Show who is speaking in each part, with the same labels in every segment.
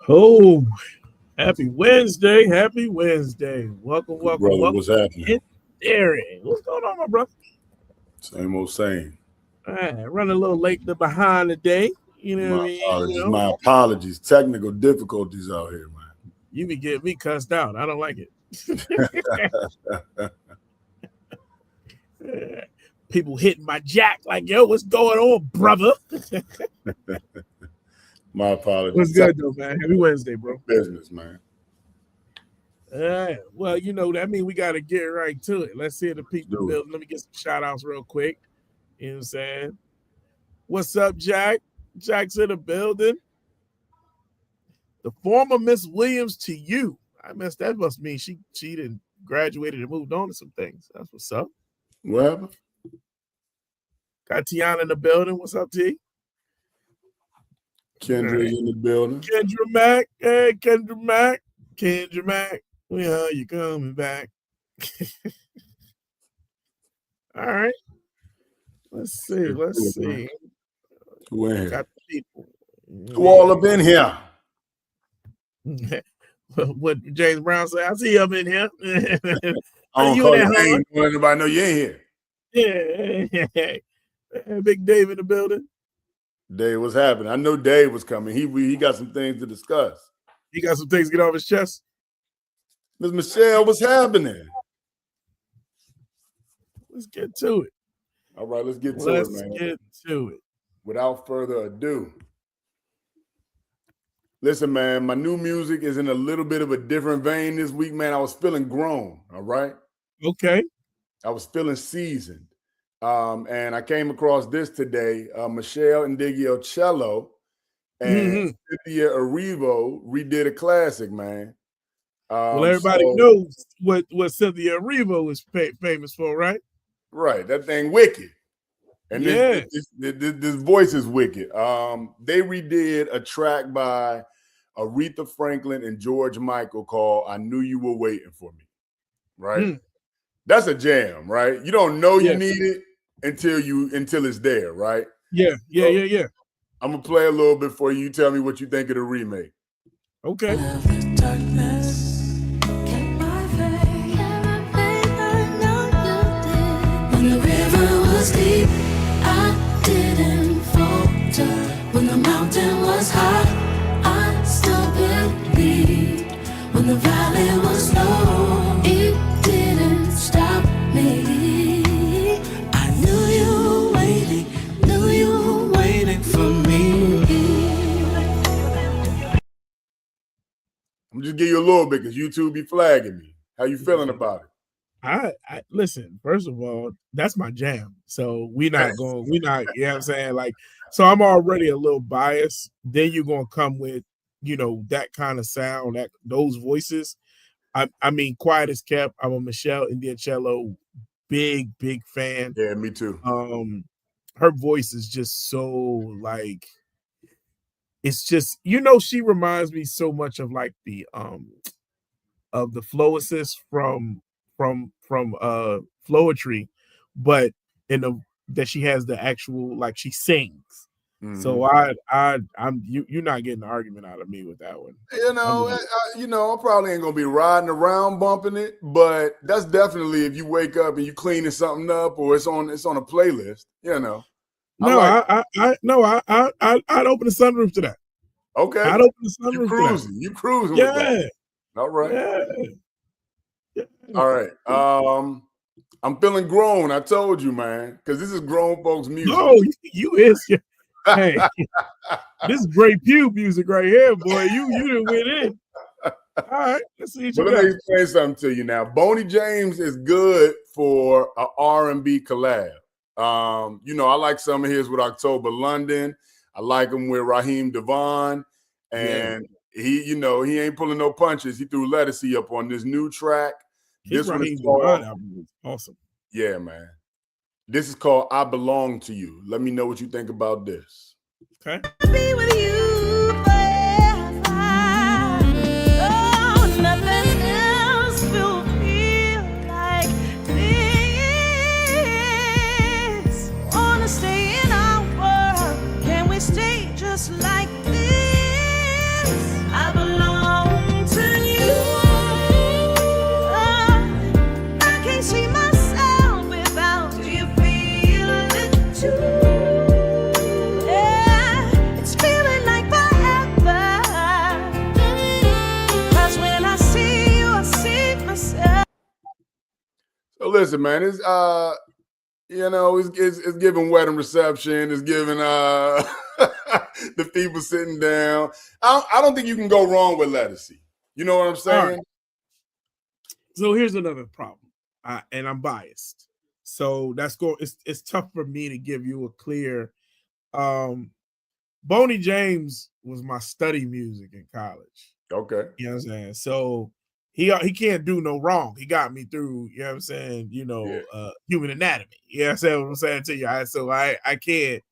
Speaker 1: Oh, happy Wednesday. Happy Wednesday. Welcome,
Speaker 2: Good
Speaker 1: welcome,
Speaker 2: brother,
Speaker 1: welcome.
Speaker 2: what's happening?
Speaker 1: Derek. What's going on, my brother?
Speaker 2: Same old same.
Speaker 1: All right, running a little late to behind today. You know what I
Speaker 2: My
Speaker 1: mean?
Speaker 2: apologies. My apologies. Technical difficulties out here,
Speaker 1: You be getting me cussed out. I don't like it. People hitting my jack like, yo, what's going on, brother?
Speaker 2: man. My apologies.
Speaker 1: What's good, though, man? Happy Wednesday, bro.
Speaker 2: Business, man.
Speaker 1: All right. Well, that means we got to get right to it. Let's see the people building. Let me get some shout outs real quick. You know what I'm saying? What's up, Jack? Jack's in the building. The former Miss Williams to you. That must mean she didn't graduated and moved on to some things. That's what's up.
Speaker 2: What happened?
Speaker 1: Got Tiana in the building. What's up, T?
Speaker 2: Kendra's in the building.
Speaker 1: Kendra Mack. Hey, Kendra Mack. Kendra Mack. When are you coming back? All right. Let's see.
Speaker 2: Who in here?
Speaker 1: Got the people.
Speaker 2: Who all up in here?
Speaker 1: What James Brown said, I see him in here.
Speaker 2: I don't call your name. Anybody know you ain't
Speaker 1: here. Yeah. Big Dave in the building.
Speaker 2: Dave, what's happening? I know Dave was coming. He got some things to discuss.
Speaker 1: He got some things to get off his chest.
Speaker 2: Miss Michelle, what's happening?
Speaker 1: Let's get to it.
Speaker 2: All right, let's get to it, man.
Speaker 1: Let's get to it.
Speaker 2: Without further ado. Listen, man, my new music is in a little bit of a different vein this week, man. I was feeling grown, all right?
Speaker 1: Okay.
Speaker 2: I was feeling seasoned. And I came across this today. Michelle Indigio and Cynthia Erivo redid a classic, man.
Speaker 1: Well, everybody knows what Cynthia Erivo is famous for, right?
Speaker 2: Right. That thing wicked. And this voice is wicked. They redid a track by Aretha Franklin and George Michael called I Knew You Were Waiting for Me. Right? That's a jam, right? You don't know you need it until it's there, right?
Speaker 1: Yeah.
Speaker 2: I'm gonna play a little bit for you. You tell me what you think of the remake.
Speaker 1: Okay.
Speaker 3: When the river was deep, I didn't falter. When the mountain was high, I still believed. When the valley was low, it didn't stop me. I knew you were waiting for me.
Speaker 2: I'm just give you a little bit because YouTube be flagging me. How you feeling about it?
Speaker 1: I listen, first of all, that's my jam. So you know what I'm saying? Like, so I'm already a little biased. Then you're gonna come with, that kind of sound, those voices. I mean, quiet as kept. I'm a Michelle Indigio big fan.
Speaker 2: Yeah, me too.
Speaker 1: Her voice is just so like, it's just, she reminds me so much of like the flow assist from Floetry, but that she has the actual, like, she sings. So you're not getting an argument out of me with that one.
Speaker 2: I probably ain't gonna be riding around bumping it, but that's definitely if you wake up and you cleaning something up or it's on a playlist. I'd
Speaker 1: open the sunroof to that.
Speaker 2: Okay,
Speaker 1: I'd open the sunroof.
Speaker 2: You cruising?
Speaker 1: Yeah.
Speaker 2: With that. All right. Yeah. All right. I'm feeling grown. I told you, man, because this is grown folks' music.
Speaker 1: Oh, you is. Hey, this is great pew music right here, boy. You didn't win in. All right, let's see what you got.
Speaker 2: Let me explain something to you now. Boney James is good for an R&B collab. I like some of his with October London. I like him with Raheem Devon, and he ain't pulling no punches. He threw Lettucey up on this new track.
Speaker 1: This Raheem Devon album was awesome.
Speaker 2: Yeah, man. This is called I Belong to You. Let me know what you think about this.
Speaker 1: Okay.
Speaker 3: Be with you forever. Oh, nothing else will feel like this. Wanna stay in our world? Can we stay just like this? I
Speaker 2: listen, man, it's it's giving wedding reception, it's giving the people sitting down. I don't think you can go wrong with Lettucey. You know what I'm saying?
Speaker 1: Right. So here's another problem, and I'm biased. So it's tough for me to give you a clear. Boney James was my study music in college.
Speaker 2: Okay.
Speaker 1: You know what I'm saying? So he can't do no wrong. He got me through, you know what I'm saying, human anatomy. You know what I'm saying to you. I can't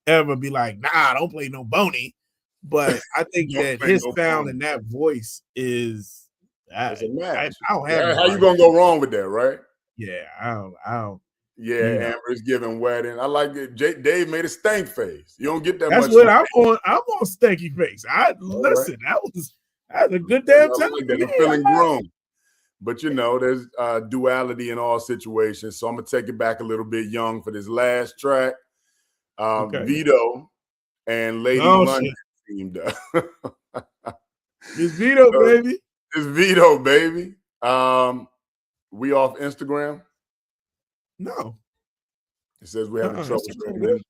Speaker 1: ever be like, nah, don't play no Boney. But I think that his sound and that voice is
Speaker 2: it's a match.
Speaker 1: I don't have
Speaker 2: how you gonna go wrong with that, right?
Speaker 1: Yeah, I don't.
Speaker 2: Yeah, Amber's giving wedding. I like it. Dave made a stank face. You don't get that
Speaker 1: That's
Speaker 2: much.
Speaker 1: What I'm on stanky face. Listen, that's a good damn time.
Speaker 2: I'm feeling grown. But there's duality in all situations. So I'm gonna take it back a little bit young for this last track. Vito and Lady London teamed up.
Speaker 1: It's Vito, baby.
Speaker 2: It's Vito, baby. We off Instagram?
Speaker 1: No.
Speaker 2: It says we're having trouble.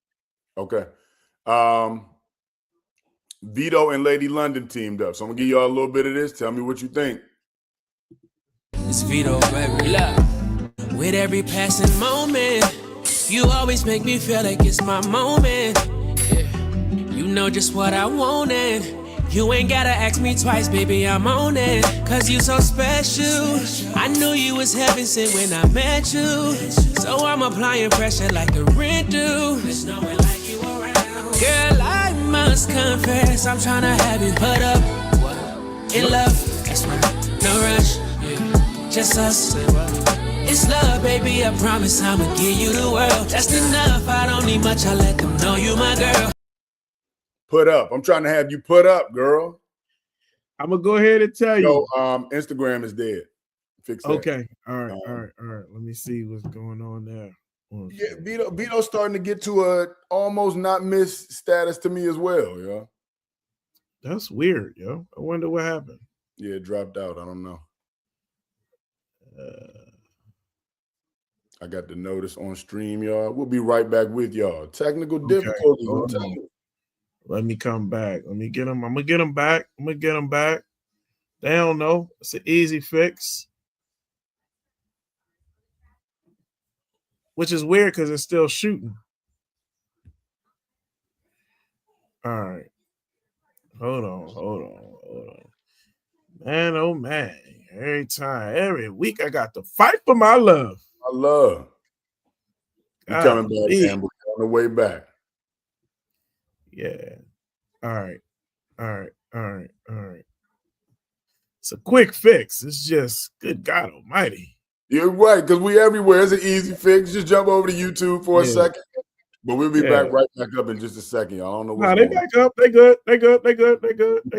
Speaker 2: Okay. Vito and Lady London teamed up. So I'm gonna give y'all a little bit of this. Tell me what you think.
Speaker 4: It's Vito, baby. Look, with every passing moment, you always make me feel like it's my moment. Yeah. You know just what I wanted. You ain't gotta ask me twice, baby, I'm on it. Cause you so special. I knew you was heaven sent when I met you. So I'm applying pressure like the rent do. There's no one like you around. Girl, I must confess, I'm tryna have you put up. In love, that's right, no rush. Just us. It's love, baby, I promise I'ma give you the world. That's enough, I don't need much, I let them know you my girl.
Speaker 2: Put up. I'm trying to have you put up, girl.
Speaker 1: I'm gonna go ahead and tell you.
Speaker 2: Instagram is dead. Fix that.
Speaker 1: Okay. All right. Let me see what's going on there.
Speaker 2: Yeah, Vito's starting to get to a almost not miss status to me as well, yo.
Speaker 1: That's weird, yo. I wonder what happened.
Speaker 2: Yeah, it dropped out. I don't know. I got the notice on stream, y'all. We'll be right back with y'all. Technical difficulties.
Speaker 1: Let me come back. Let me get them. I'm gonna get them back. They don't know. It's an easy fix. Which is weird because it's still shooting. All right. Hold on. Man, oh man. Every week I got to fight for my love.
Speaker 2: My love. You coming back, Amber, on the way back.
Speaker 1: Yeah. All right. It's a quick fix. It's just, good God almighty.
Speaker 2: You're right, because we everywhere. It's an easy fix. Just jump over to YouTube for a second. But we'll be right back up in just a second. Y'all don't know what's
Speaker 1: going on. They back up. They good.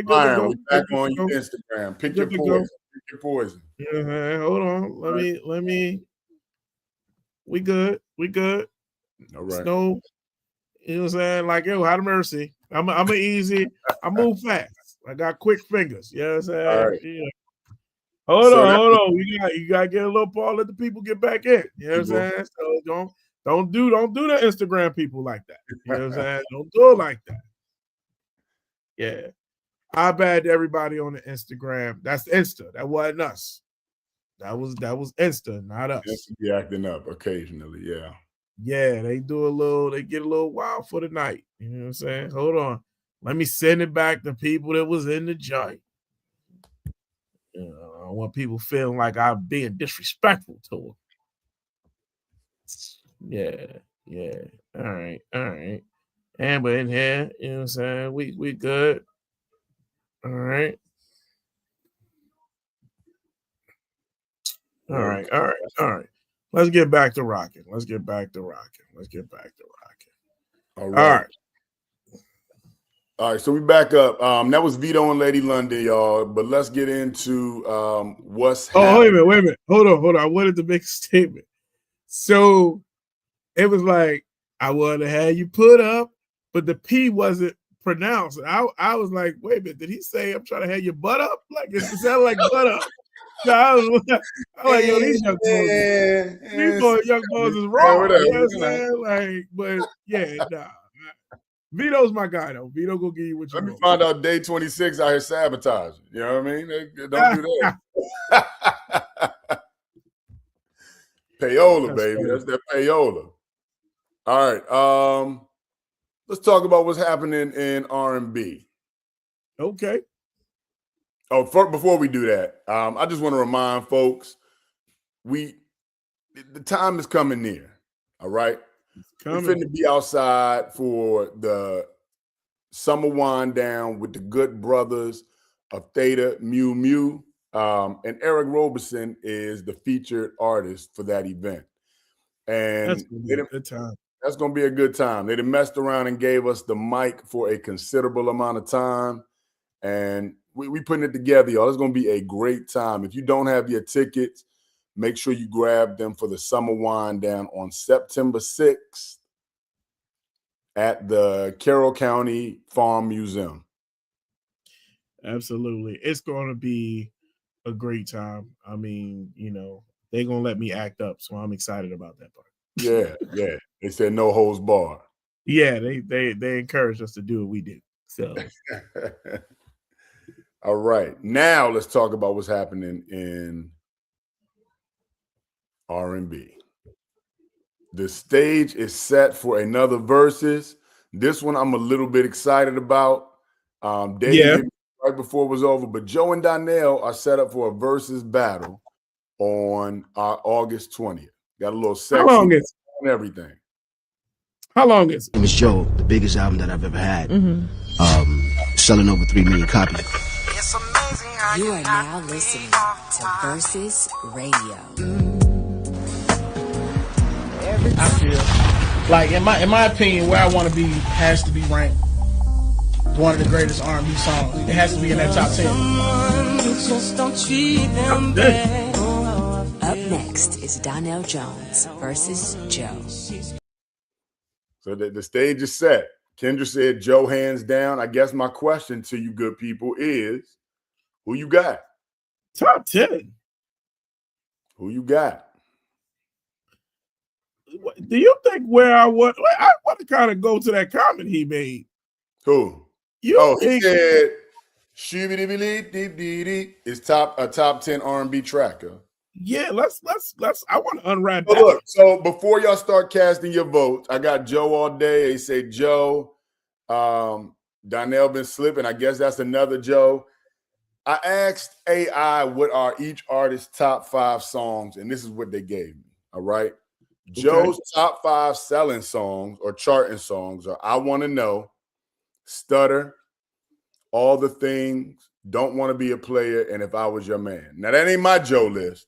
Speaker 2: Fine, we back on your Instagram. Pick your poison.
Speaker 1: Yeah, hold on. Let me. We good.
Speaker 2: All right.
Speaker 1: No, you know what I'm saying? Like, yo, have mercy. I'm a easy. I move fast. I got quick fingers. You know what I'm saying?
Speaker 2: All right.
Speaker 1: Yeah. Hold on. You gotta get a little pause. Let the people get back in. You know what I'm saying? So don't do the Instagram people like that. You know what I'm saying? Don't do it like that. Yeah. I bad to everybody on the Instagram. That's Insta. That wasn't us. That was Insta, not us.
Speaker 2: Insta be acting up occasionally, yeah.
Speaker 1: Yeah, they get a little wild for the night. You know what I'm saying? Hold on. Let me send it back to people that was in the joint. You know, I don't want people feeling like I'm being disrespectful to them. Yeah. All right. Amber in here, you know what I'm saying? We good. All right. All right. Let's get back to rocking.
Speaker 2: All right. All right, so we back up. That was Vito and Lady London, y'all. But let's get into what's happening.
Speaker 1: Wait a minute. Hold on. I wanted to make a statement. So it was like, I wanted to have you put up, but the P wasn't pronounced. I was like, wait a minute, did he say I'm trying to have your butt up? Like, it sounded like butt up. I'm like, yo, these young boys is raw. You know what I'm saying? Like, but yeah, nah. Vito's my guy though. Vito gonna give you what you want.
Speaker 2: Let me find out day 26 out here sabotaging. You know what I mean? Don't do that. Payola, that's baby. Funny. That's that payola. All right. Let's talk about what's happening in R&B.
Speaker 1: Okay.
Speaker 2: Oh, before we do that, I just want to remind folks, the time is coming near. All right. We're finna be outside for the summer wind down with the good brothers of Theta Mu Mu. And Eric Roberson is the featured artist for that event. And
Speaker 1: that's gonna be a good time.
Speaker 2: That's gonna be a good time. They messed around and gave us the mic for a considerable amount of time. And we putting it together, y'all. It's gonna be a great time. If you don't have your tickets, make sure you grab them for the summer wind down on September 6th at the Carroll County Farm Museum.
Speaker 1: Absolutely. It's going to be a great time. I mean, you know, they're going to let me act up, so I'm excited about that part.
Speaker 2: Yeah. They said no holds barred.
Speaker 1: Yeah, they encouraged us to do what we did. So
Speaker 2: all right. Now let's talk about what's happening in R&B. The stage is set for another versus. This one I'm a little bit excited about. David right before it was over, but Joe and Donnell are set up for a versus battle on August 20th. Got a little sexy.
Speaker 1: How long is
Speaker 2: and everything?
Speaker 1: How long is it?
Speaker 5: It was Joe, the biggest album that I've ever had. Selling over 3 million copies.
Speaker 6: You are now listening to Versus Radio.
Speaker 7: I feel like, in my opinion, Where I Want to Be has to be ranked one of the greatest R&B songs. It has to be in that top 10.
Speaker 6: Just don't treat them bad. Up next is Donnell Jones versus Joe.
Speaker 2: So the stage is set. Kendra said Joe hands down. I guess my question to you good people is, who you got?
Speaker 1: Top 10.
Speaker 2: Who you got?
Speaker 1: Do you think I want to kind of go to that comment he made?
Speaker 2: Who? He said it's a top 10 R&B tracker.
Speaker 1: Yeah, let's I want to unwrap
Speaker 2: that. Look, so before y'all start casting your votes, I got Joe all day. They say Joe, Donnell been slipping. I guess that's another Joe. I asked AI what are each artist's top 5 songs, and this is what they gave me. All right. Okay. Joe's top 5 selling songs or charting songs are I Want to Know, Stutter, All the Things, Don't Want to Be a Player, and If I Was Your Man. Now, that ain't my Joe list.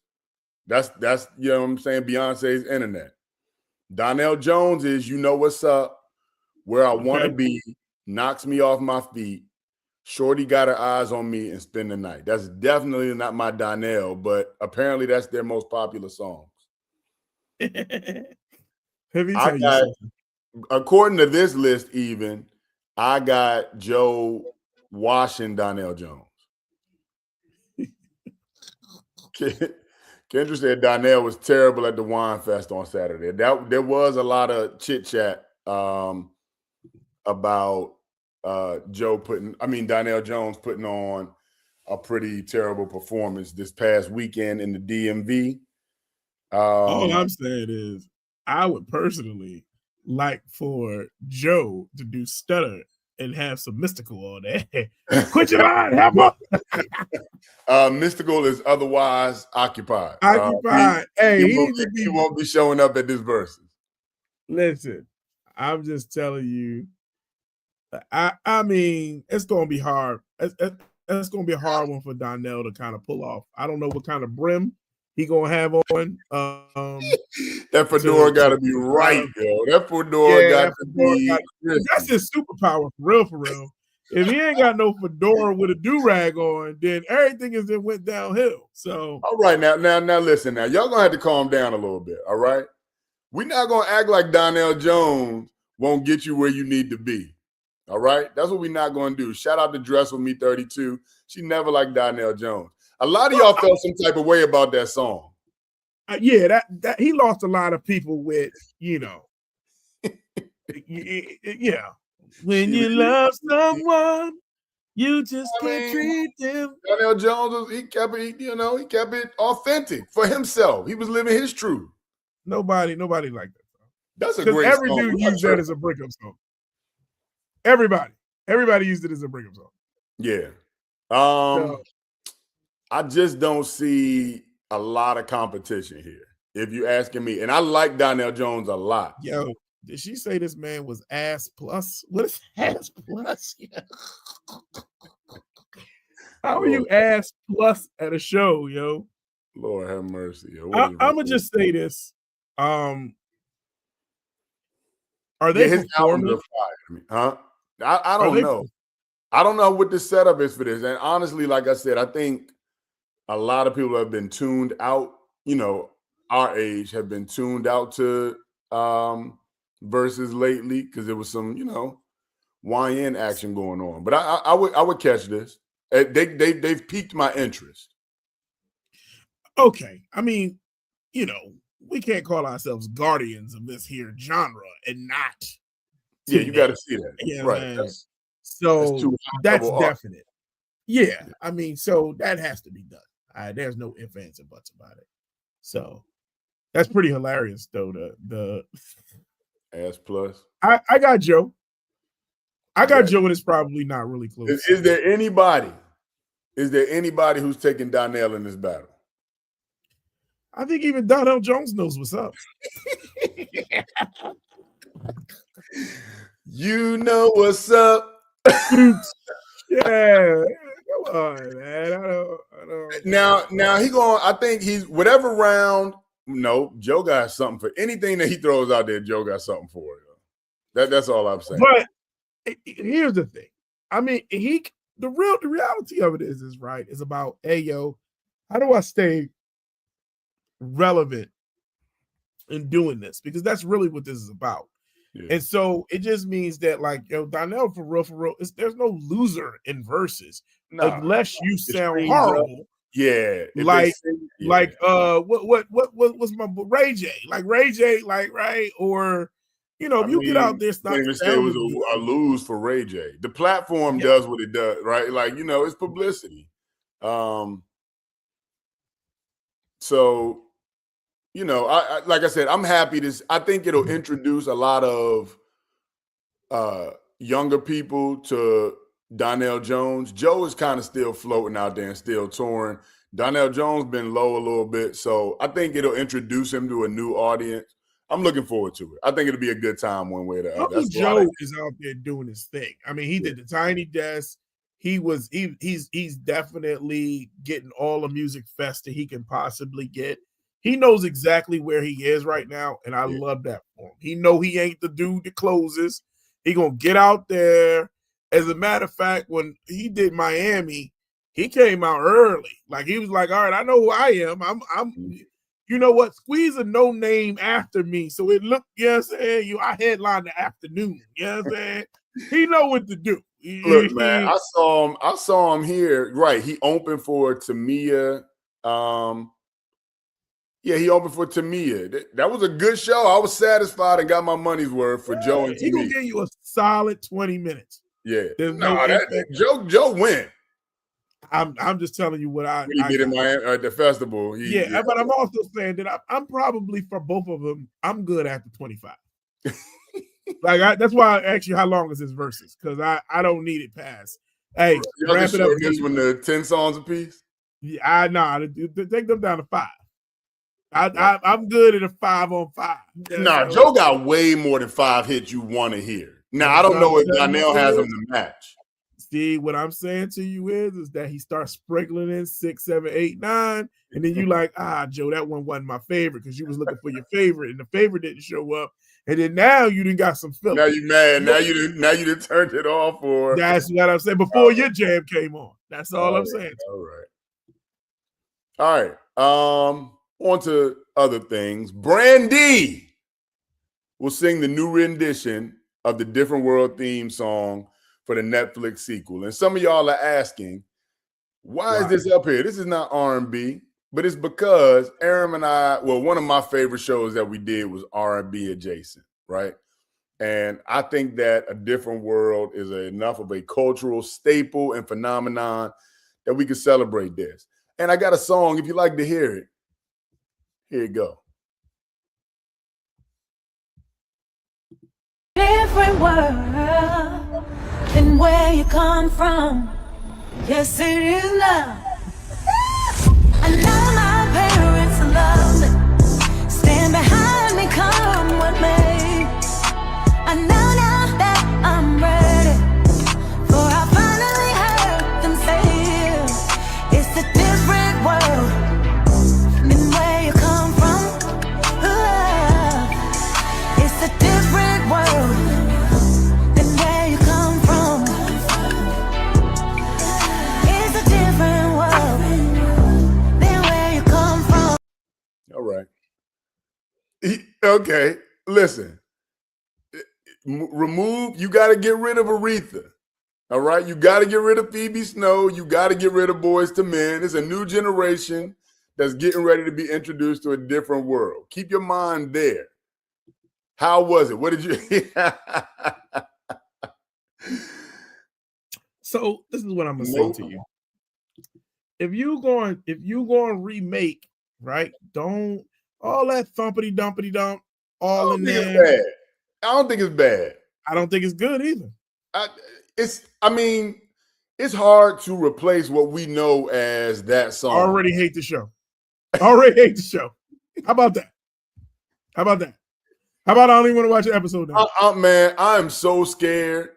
Speaker 2: That's you know what I'm saying, Beyonce's Internet. Donnell Jones is You Know What's Up, Where I Want to Be, Knocks Me Off My Feet, Shorty Got Her Eyes on Me, and Spend the Night. That's definitely not my Donnell, but apparently that's their most popular songs. According to this list, even, I got Joe washing Donnell Jones. Kendra said Donnell was terrible at the Wine Fest on Saturday. There was a lot of chit chat about Donnell Jones putting on a pretty terrible performance this past weekend in the DMV.
Speaker 1: All I'm saying is I would personally like for Joe to do Stutter and have some Mystical on there. Quit your line,
Speaker 2: Mystical is otherwise occupied. He won't be showing up at this versus.
Speaker 1: Listen, I'm just telling you. I mean, it's going to be hard. It's going to be a hard one for Donnell to kind of pull off. I don't know what kind of brim he gonna have on.
Speaker 2: That fedora got to be right, yo. That fedora got to be.
Speaker 1: That's his superpower, for real. If he ain't got no fedora with a do-rag on, then everything went downhill. So,
Speaker 2: all right, now, listen. Now, y'all gonna have to calm down a little bit. All right, we're not gonna act like Donnell Jones won't get you where you need to be. All right, that's what we're not gonna do. Shout out to Dress With Me 32. She never liked Donnell Jones. A lot of y'all felt some type of way about that song.
Speaker 1: Yeah, that he lost a lot of people with, yeah. When you love someone, you just can't treat them.
Speaker 2: Donnell Jones, he kept it authentic for himself. He was living his truth.
Speaker 1: Nobody liked that song.
Speaker 2: That's a great
Speaker 1: every
Speaker 2: song.
Speaker 1: Every dude used that as a breakup song. Everybody used it as a breakup song.
Speaker 2: Yeah. I just don't see a lot of competition here, if you're asking me. And I like Donnell Jones a lot.
Speaker 1: Yo, did she say this man was ass plus? What is ass plus? How are you ass plus at a show, yo?
Speaker 2: Lord have mercy.
Speaker 1: I'm gonna just say this. Are they performing?
Speaker 2: Huh? I don't know. I don't know what the setup is for this. And honestly, like I said, I think a lot of people have been tuned out, our age have been tuned out to verses lately because there was some, YN action going on. But I would catch this. They've piqued my interest.
Speaker 1: Okay. I mean, we can't call ourselves guardians of this here genre and not.
Speaker 2: Yeah, you got to see that.
Speaker 1: Yeah,
Speaker 2: right.
Speaker 1: That's definite. Yeah. I mean, so that has to be done. There's no ifs, ands, and buts about it. So that's pretty hilarious, though. The
Speaker 2: ass plus.
Speaker 1: I got Joe. Joe, and it's probably not really close.
Speaker 2: Is there anybody who's taking Donnell in this battle?
Speaker 1: I think even Donnell Jones knows what's up.
Speaker 2: You know what's up.
Speaker 1: Yeah. Come on, man. I don't.
Speaker 2: Now he going. I think he's whatever round. No, Joe got something for anything that he throws out there. Joe got something for it. That's all I'm saying.
Speaker 1: But here's the thing. I mean, the reality of it is right. Is about, hey, yo, how do I stay relevant in doing this? Because that's really what this is about. Yeah. And so it just means that, like, Donnell, for real, there's no loser in verses unless you sound horrible.
Speaker 2: Yeah,
Speaker 1: what's my Ray J? Like Ray J, right? Or if you get out there,
Speaker 2: I didn't even say it was a lose for Ray J. The platform does what it does, right? Like it's publicity. So. Like I said, I'm happy I think it'll introduce a lot of younger people to Donnell Jones. Joe is kind of still floating out there and still touring. Donnell Jones been low a little bit, so I think it'll introduce him to a new audience. I'm looking forward to it. I think it'll be a good time one way or the other.
Speaker 1: Uncle Joe is out there doing his thing. I mean, he did the Tiny Desk. He's definitely getting all the music fest that he can possibly get. He knows exactly where he is right now, and I love that for him. He know he ain't the dude that closes. He gonna get out there. As a matter of fact, when he did Miami, he came out early. Like he was like, "All right, I know who I am. I'm you know what? Squeeze a no name after me." So it looked, I'm saying? I headlined the afternoon. I'm saying? He know what to do.
Speaker 2: Look, man, I saw him here. Right, he opened for Tamia. Yeah, he opened for Tamia. That was a good show. I was satisfied and got my money's worth for Joe and Tamia.
Speaker 1: He gonna give you a solid 20 minutes.
Speaker 2: Yeah. Joe went.
Speaker 1: I'm just telling you what
Speaker 2: when he did in Miami at the festival.
Speaker 1: But I'm also saying that I'm probably for both of them. I'm good after 25. That's why I asked you how long is his verses, because I don't need it past. Hey, wrap it up.
Speaker 2: This one the 10 songs apiece.
Speaker 1: Yeah, take them down to 5. I'm good at a 5-on-5.
Speaker 2: Joe got way more than 5 hits you want to hear. Now, I don't know if Donnell has them to match.
Speaker 1: See, what I'm saying to you is that he starts sprinkling in 6, 7, 8, 9, and then you like, Joe, that one wasn't my favorite because you was looking for your favorite, and the favorite didn't show up, and then now you done got some fillers.
Speaker 2: Now you mad. Now you done turned it off for.
Speaker 1: That's what I'm saying. Before your jam came on. That's all I'm saying.
Speaker 2: All right. On to other things. Brandy will sing the new rendition of the Different World theme song for the Netflix sequel. And some of y'all are asking, Why is this up here? This is not R&B, but it's because Aram and I, well, one of my favorite shows that we did was R&B adjacent, right? And I think that A Different World is enough of a cultural staple and phenomenon that we can celebrate this. And I got a song, if you like to hear it, here you go.
Speaker 3: Different world than where you come from. Yes, it is love. I know my parents love me. Stand behind me, come with me. I know now that I'm ready, for I finally heard them say it's a different world than where you come from. It's a different world than where you come from. It's a different world than where you come from.
Speaker 2: All right. Okay, listen. You got to get rid of Aretha. All right. You got to get rid of Phoebe Snow. You got to get rid of Boys to Men. It's a new generation that's getting ready to be introduced to a different world. Keep your mind there. How was it? What did you?
Speaker 1: So this is what I'm gonna say to you. If you going to remake, right? Don't all that thumpity dumpity dump all in there.
Speaker 2: I don't think it's bad.
Speaker 1: I don't think it's good either.
Speaker 2: It's hard to replace what we know as that song.
Speaker 1: I already hate the show. How about that? How about I don't even want to watch an episode now?
Speaker 2: Man, I am so scared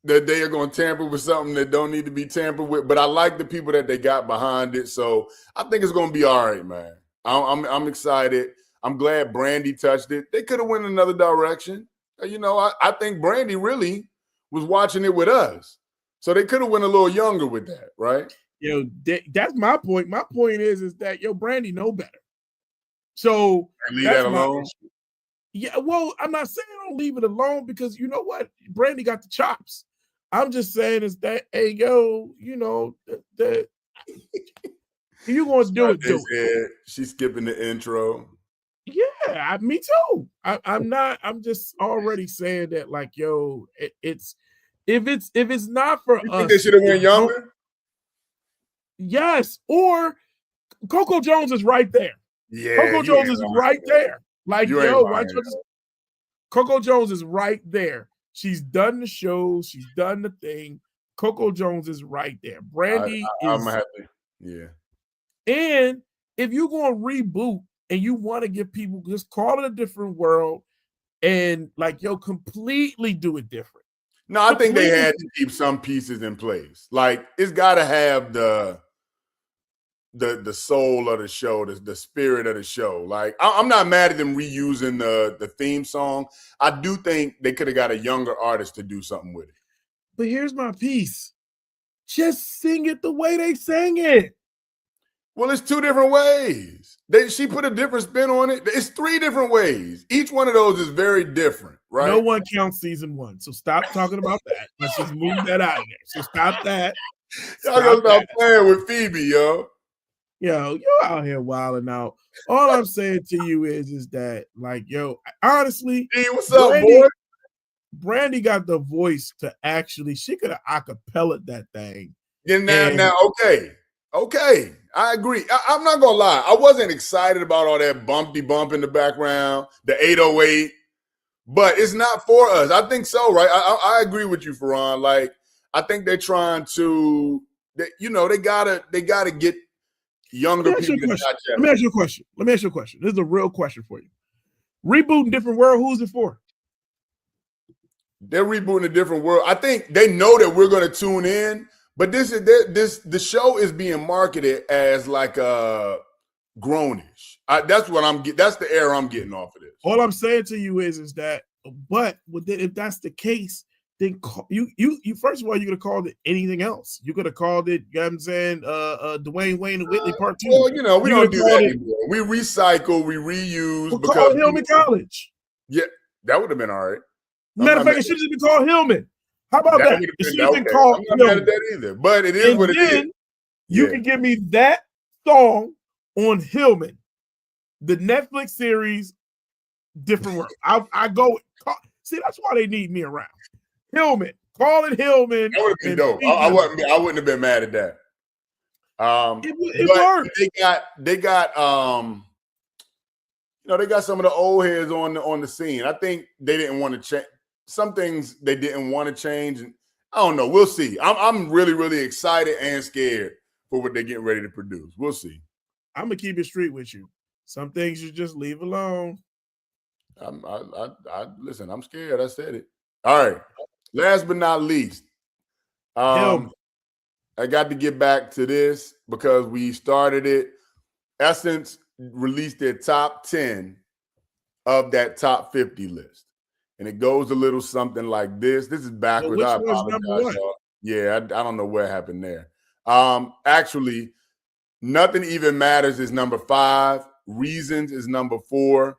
Speaker 2: that they are going to tamper with something that don't need to be tampered with. But I like the people that they got behind it, so I think it's going to be all right, man. I'm excited. I'm glad Brandy touched it. They could have went another direction. You know, I think Brandy really was watching it with us. So they could have went a little younger with that, right?
Speaker 1: Yo, that's my point. My point is that, Brandy know better. So
Speaker 2: leave that alone.
Speaker 1: Yeah, well, I'm not saying don't leave it alone because you know what? Brandy got the chops. I'm just saying is that, hey, yo, you know, that you're going to do it, do it.
Speaker 2: She's skipping the intro.
Speaker 1: Yeah, me too. I'm just already saying that, like, yo, it's if it's not for us.
Speaker 2: Think they should have went younger?
Speaker 1: Yes, or Coco Jones is right there.
Speaker 2: Yeah,
Speaker 1: Coco Jones is right there. Like, yo, Coco Jones is right there. She's done the show. She's done the thing. Coco Jones is right there. Brandy
Speaker 2: I'm happy. Yeah.
Speaker 1: And if you're going to reboot and you want to give people, just call it A Different World and, like, yo, completely do it different.
Speaker 2: No, I think they had to keep some pieces in place. Like, it's got to have the soul of the show, the spirit of the show. Like, I'm not mad at them reusing the theme song. I do think they could have got a younger artist to do something with it.
Speaker 1: But here's my piece. Just sing it the way they sang it.
Speaker 2: Well, it's two different ways. She put a different spin on it. It's three different ways. Each one of those is very different, right?
Speaker 1: No one counts season one. So stop talking about that. Let's just move that out of there. So stop that.
Speaker 2: Y'all gotta stop playing with Phoebe, yo.
Speaker 1: Yo, you're out here wilding out. All I'm saying to you is that, like, yo, honestly,
Speaker 2: hey, what's up, boy?
Speaker 1: Brandy got the voice to actually, she could have acapella that thing.
Speaker 2: Yeah, now, okay. I agree. I'm not gonna lie. I wasn't excited about all that bumpty bump in the background, the 808, but it's not for us. I think so, right? I agree with you, Ferran. Like, I think they're trying to, they gotta get younger people.
Speaker 1: Let me ask you a question. This is a real question for you. Rebooting Different World, who's it for?
Speaker 2: They're rebooting A Different World. I think they know that we're going to tune in, but the show is being marketed as like a grownish. That's the air I'm getting off of this.
Speaker 1: All I'm saying to you is that, but if that's the case, then you first of all, you could have called it anything else. You could have called it, you know what I'm saying, Dwayne Wayne and Whitley Part 2.
Speaker 2: Well, we don't do that anymore. We recycle, we reuse.
Speaker 1: We'll call it Hillman College.
Speaker 2: Yeah, that would have been all right.
Speaker 1: Matter of fact, it should have been called Hillman. How about that? It should have been called
Speaker 2: Hillman. I'm not mad at that either, but it is what it is.
Speaker 1: You can give me that song on Hillman, the Netflix series, Different World. I go. See, that's why they need me around. Hillman, call it Hillman.
Speaker 2: That would have been dope. I wouldn't have been mad at that.
Speaker 1: It
Speaker 2: but
Speaker 1: worked.
Speaker 2: They got they got some of the old heads on the scene. I think they didn't want to change some things. They didn't want to change, and I don't know. We'll see. I'm really, really excited and scared for what they're getting ready to produce. We'll see.
Speaker 1: I'm gonna keep it straight with you. Some things you just leave alone.
Speaker 2: Listen. I'm scared. I said it. All right. Last but not least, I got to get back to this because we started it. Essence released their top 10 of that top 50 list. And it goes a little something like this. This is backwards. I apologize, y'all. Yeah, I don't know what happened there. Actually, Nothing Even Matters is number 5. Reasons is number 4.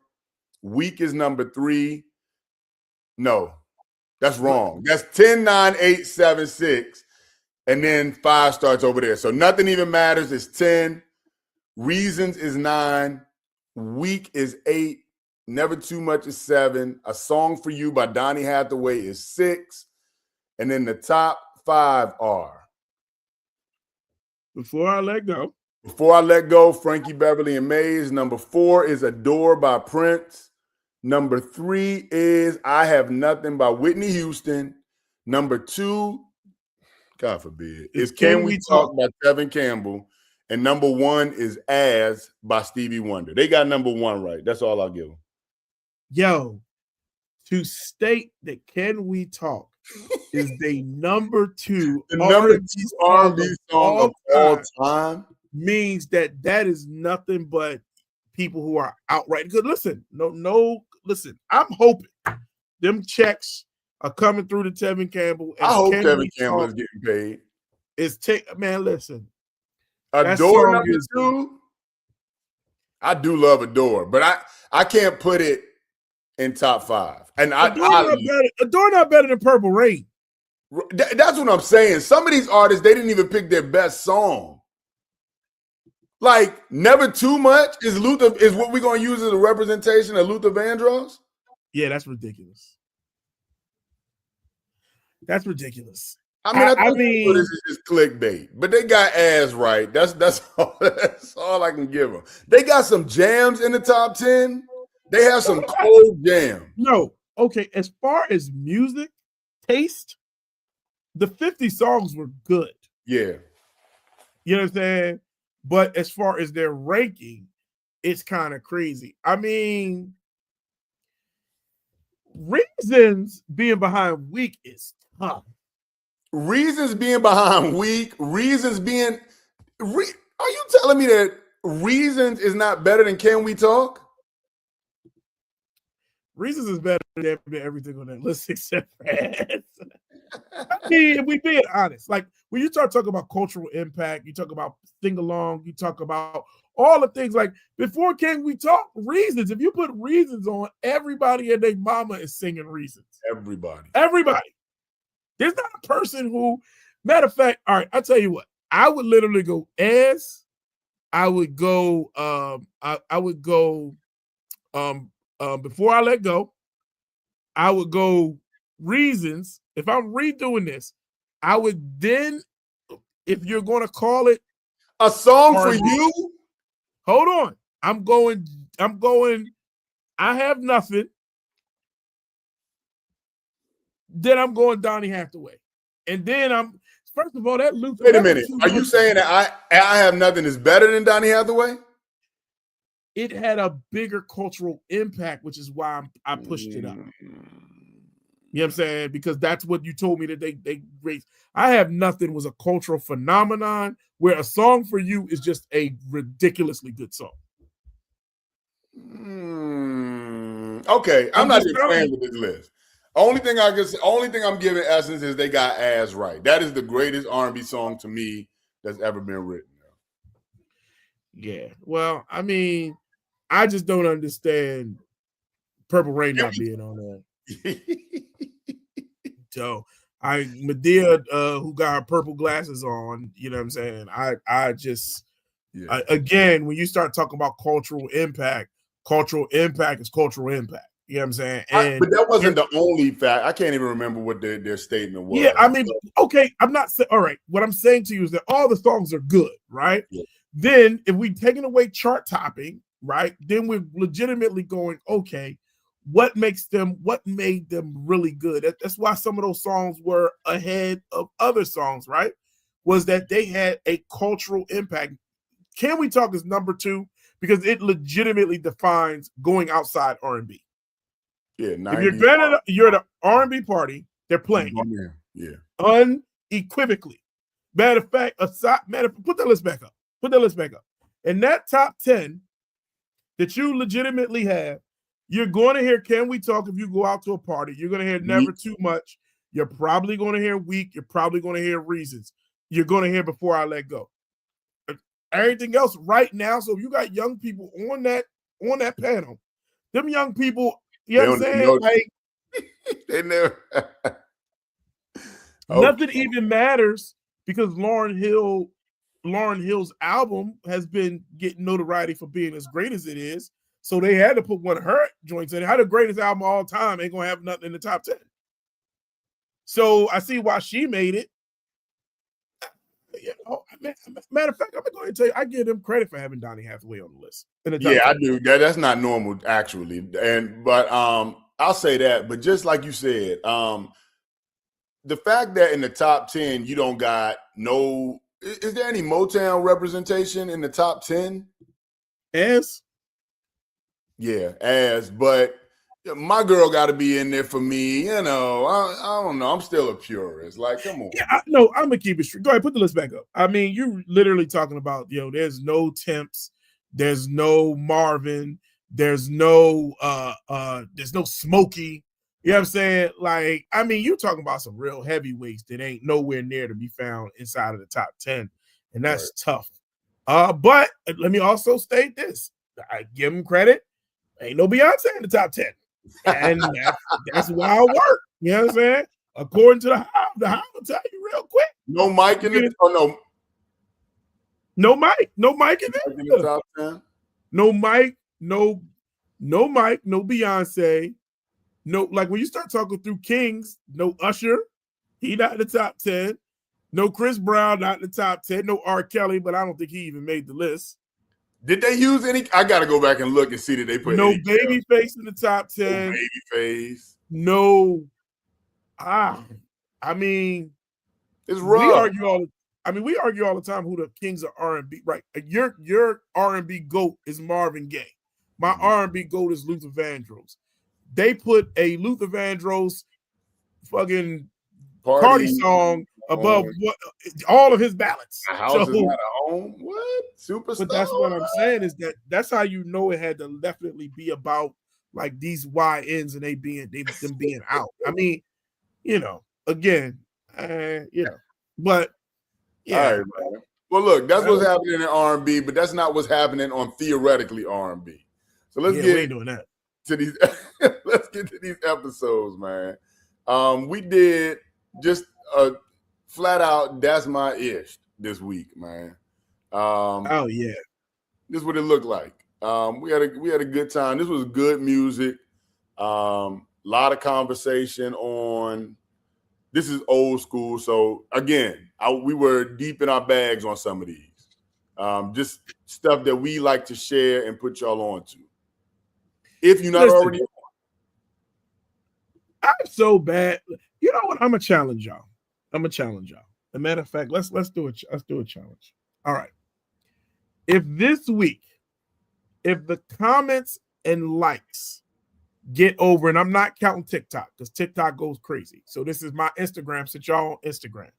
Speaker 2: Weak is number 3. No, that's wrong. That's 10, 9, 8, 7, 6. And then 5 starts over there. So Nothing Even Matters is 10. Reasons is 9. Weak is 8. Never Too Much is 7. A Song for You by Donny Hathaway is 6. And then the top 5 are
Speaker 1: Before I Let Go.
Speaker 2: Before I Let Go, Frankie Beverly and Maze. Number 4 is Adore by Prince. Number 3 is I Have Nothing by Whitney Houston. Number 2, God forbid, is Can We Talk by Tevin Campbell. And number 1 is As by Stevie Wonder. They got number 1 right. That's all I'll give them.
Speaker 1: Yo, to state that Can We Talk is the number 2
Speaker 2: R&B song of all time
Speaker 1: means that is nothing but people who are outright good. Listen, listen. I'm hoping them checks are coming through to Tevin Campbell.
Speaker 2: I hope Tevin Campbell is getting paid.
Speaker 1: Man, listen.
Speaker 2: Adore number 2. I do love Adore, but I can't put it in top 5. And
Speaker 1: Adore not better than Purple Rain.
Speaker 2: That's what I'm saying. Some of these artists, they didn't even pick their best song. Like Never Too Much is what we're gonna use as a representation of Luther Vandross.
Speaker 1: Yeah, that's ridiculous. That's ridiculous.
Speaker 2: I mean, this is just clickbait, but they got As right. That's all I can give them. They got some jams in the top 10. They have some cold jams.
Speaker 1: No, okay. As far as music taste, the 50 songs were good.
Speaker 2: Yeah,
Speaker 1: you know what I'm saying. But as far as their ranking, it's kind of crazy. I mean, Reasons being behind Weak is tough.
Speaker 2: Reasons being behind Weak. Reasons being. Are you telling me that Reasons is not better than Can We Talk?
Speaker 1: Reasons is better than everything on that list except Fast. I mean, if we being honest, like when you start talking about cultural impact, you talk about sing along, you talk about all the things like before Can We Talk, Reasons. If you put Reasons on, everybody and their mama is singing Reasons.
Speaker 2: Everybody.
Speaker 1: There's not a person who, matter of fact, all right, I'll tell you what, I would literally go As, I would go, Before I Let Go, I would go Reasons. If I'm redoing this, I would then, if you're going to call it
Speaker 2: A Song for You,
Speaker 1: hold on. I'm going, I Have Nothing. Then I'm going Donny Hathaway. And then first of all, that Luther.
Speaker 2: Wait a minute. Are you saying that I Have Nothing is better than Donny Hathaway?
Speaker 1: It had a bigger cultural impact, which is why I pushed it up. You know what I'm saying? Because that's what you told me that they raised. I Have Nothing was a cultural phenomenon where A Song for You is just a ridiculously good song.
Speaker 2: Okay, I'm not just playing with this list. Only thing I'm giving Essence is they got As right. That is the greatest R&B song to me that's ever been written.
Speaker 1: Yeah. Well, I mean, I just don't understand Purple Rain not being on there. So Medea, who got her purple glasses on, you know what I'm saying? I just again, when you start talking about cultural impact is cultural impact. You know what I'm saying?
Speaker 2: But that wasn't the only fact. I can't even remember what their statement was.
Speaker 1: Yeah, I mean, okay, I'm not saying, all right, what I'm saying to you is that all the songs are good, right?
Speaker 2: Yeah.
Speaker 1: Then if we taking away chart topping, right, then we're legitimately going, okay, what made them really good? That's why some of those songs were ahead of other songs, right? Was that they had a cultural impact. Can We Talk is number 2 because it legitimately defines going outside R&B.
Speaker 2: Yeah,
Speaker 1: if you're at an R&B party, they're playing it.
Speaker 2: Yeah,
Speaker 1: unequivocally. Matter of fact, put that list back up. In that top 10 that you legitimately have, you're going to hear Can We Talk if you go out to a party. You're going to hear Never Too Much. You're probably going to hear Weak. You're probably going to hear Reasons. You're going to hear Before I Let Go. Everything else right now, so if you got young people on that panel, them young people, you know what I'm saying? Like,
Speaker 2: they never.
Speaker 1: Nothing even matters because Lauryn Hill's album has been getting notoriety for being as great as it is. So they had to put one of her joints in. How the greatest album of all time ain't gonna have nothing in the top 10. So I see why she made it. You know, matter of fact, I'm gonna go ahead and tell you, I give them credit for having Donny Hathaway on the list.
Speaker 2: I do. That's not normal, actually. But I'll say that. But just like you said, the fact that in the top 10 you don't got no. Is there any Motown representation in the top 10? But my girl got to be in there for me. You know, I don't know. I'm still a purist. Like, come on.
Speaker 1: Yeah, I'm gonna keep it straight. Go ahead, put the list back up. I mean, you're literally talking about, there's no Temps, there's no Marvin, there's no Smokey. You know what I'm saying? Like, I mean, you're talking about some real heavyweights that ain't nowhere near to be found inside of the top 10, and that's tough. But let me also state this: I give them credit. Ain't no Beyonce in the top 10. And that's wild work. You know what I'm saying? According to the How will tell you real quick.
Speaker 2: No Mike in the
Speaker 1: No Mike in
Speaker 2: the top 10.
Speaker 1: No Mike, no Beyonce. No, like when you start talking through Kings, no Usher, he not in the top 10. No Chris Brown, not in the top 10. No R. Kelly, but I don't think he even made the list.
Speaker 2: Did they use any? I got to go back and look and see that they put
Speaker 1: no Babyface in the top 10.
Speaker 2: No Babyface.
Speaker 1: No. I mean,
Speaker 2: it's rough.
Speaker 1: We argue all the time who the kings of R&B. Right? Your R&B GOAT is Marvin Gaye. My R&B GOAT is Luther Vandross. They put a Luther Vandross fucking party song above all of his ballads.
Speaker 2: A house is not a home. What? Superstar.
Speaker 1: But that's what I'm saying is that's how you know it had to definitely be about like these YNs and them being out. I mean, again, but yeah.
Speaker 2: All right, man. Well, look, that's what's happening in R&B, but that's not what's happening on Theoretically R&B. So let's get
Speaker 1: doing that.
Speaker 2: To these. Let's get to these episodes, man. We did just a flat out that's my ish this week, man.
Speaker 1: Oh yeah,
Speaker 2: this is what it looked like. We had a good time. This was good music. Lot of conversation on. This is old school. So again, we were deep in our bags on some of these. Just stuff that we like to share and put y'all on to. If you're not already on.
Speaker 1: I'm so bad. You know what? I'm gonna challenge y'all. As a matter of fact, let's do a challenge. All right. If this week, if the comments and likes get over, and I'm not counting TikTok because TikTok goes crazy. So this is my Instagram, since y'all on Instagram.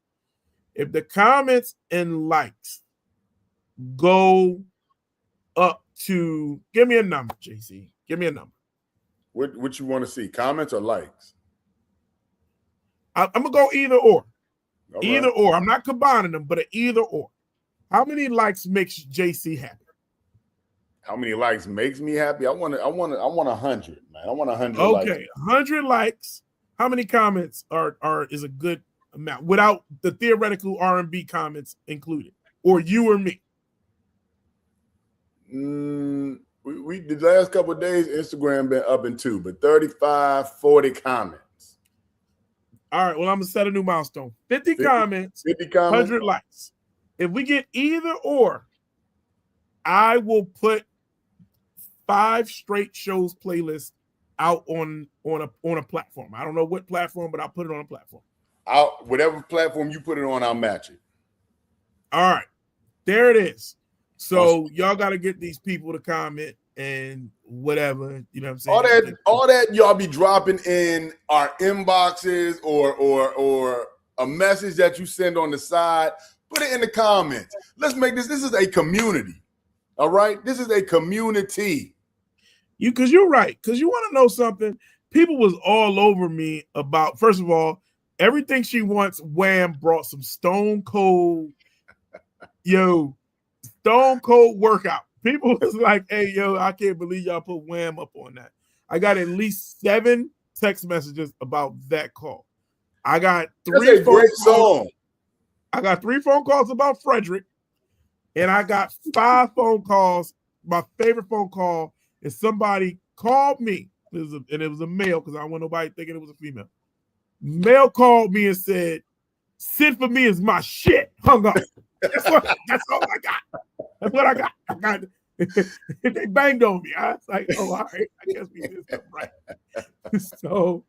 Speaker 1: If the comments and likes go up to, give me a number, JC. Give me a number.
Speaker 2: What you want to see? Comments or likes?
Speaker 1: I'm gonna go either or.
Speaker 2: All
Speaker 1: either
Speaker 2: right.
Speaker 1: or. I'm not combining them, but an either or. How many likes makes JC happy?
Speaker 2: How many likes makes me happy? I want 100, man. I want 100.
Speaker 1: Okay, 100 likes. How many comments is a good amount without the theoretical R&B comments included, or you or me?
Speaker 2: We the last couple of days, Instagram been up in 2, but 35, 40 comments.
Speaker 1: All right, well, I'm gonna set a new milestone. 50 comments,
Speaker 2: 50 comments,
Speaker 1: 100 likes. If we get either or, I will put 5 straight shows playlist out on a platform. I don't know what platform, but I'll put it on a platform.
Speaker 2: Whatever platform you put it on, I'll match it.
Speaker 1: All right, there it is. So y'all got to get these people to comment and whatever, you know what I'm saying?
Speaker 2: All that y'all be dropping in our inboxes or a message that you send on the side, put it in the comments. Let's make this is a community. All right? This is a community.
Speaker 1: Because you're right. Because you want to know something? People was all over me about, first of all, Everything She Wants, Wham brought some stone cold workout. People was like, hey, yo, I can't believe y'all put Wham up on that. I got at least 7 text messages about that call. I got 3 phone calls. I got 3 phone calls about Frederick, and I got 5 phone calls. My favorite phone call is somebody called me, and it was a male because I don't want nobody thinking it was a female. Male called me and said, "Sid for me is my shit." Hung up. That's all I got. That's what I got. They banged on me. I was like, oh, all right. I guess we did something right. So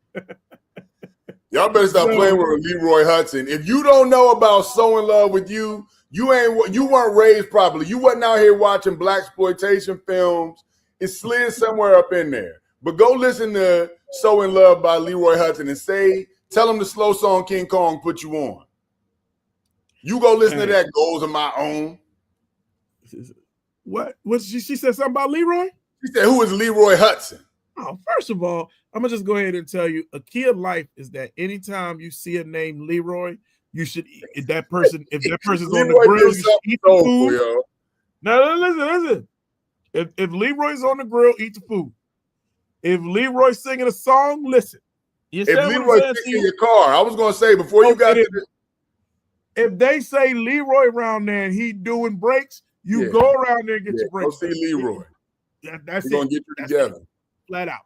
Speaker 2: y'all better stop playing with Leroy Hudson. If you don't know about So in Love with You, you weren't raised properly. You wasn't out here watching blaxploitation films. It slid somewhere up in there. But go listen to So in Love by Leroy Hudson and tell him the slow song King Kong put you on. You go listen to that Goals of My Own.
Speaker 1: What she said something about Leroy?
Speaker 2: She said, who is Leroy Hudson?
Speaker 1: Oh, first of all, I'm gonna just go ahead and tell you, a key of life is that anytime you see a name Leroy, you should if that person's on the grill, you should eat the food. Yo. Now listen. If Leroy's on the grill, eat the food. If Leroy's singing a song, listen.
Speaker 2: If Leroy's singing in your car, I was gonna say before you got to
Speaker 1: if they say Leroy around there and he doing breaks, you go around there and get your breaks.
Speaker 2: Go see Leroy.
Speaker 1: That's
Speaker 2: We're gonna get you together.
Speaker 1: Flat out.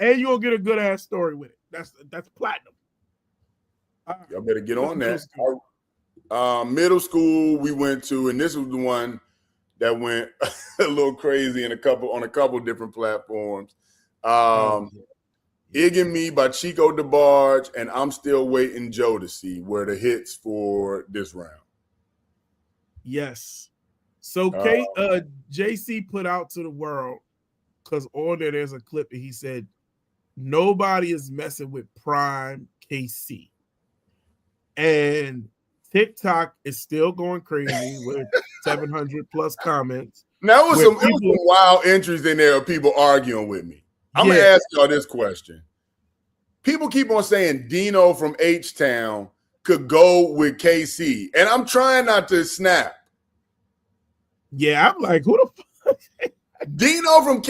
Speaker 1: And you're gonna get a good ass story with it. That's platinum.
Speaker 2: Y'all better get on that. Middle school we went to, and this was the one that went a little crazy on a couple different platforms. Ig and Me by Chico DeBarge, and I'm Still Waiting Joe to See were the hits for this round.
Speaker 1: Yes. So JC put out to the world, because on there's a clip and he said, nobody is messing with Prime KC. And TikTok is still going crazy with 700 plus comments.
Speaker 2: Now, it was some wild entries in there of people arguing with me. I'm going to ask y'all this question. People keep on saying Dino from H-Town could go with KC, and I'm trying not to snap.
Speaker 1: Yeah, I'm like, who the fuck?
Speaker 2: Dino from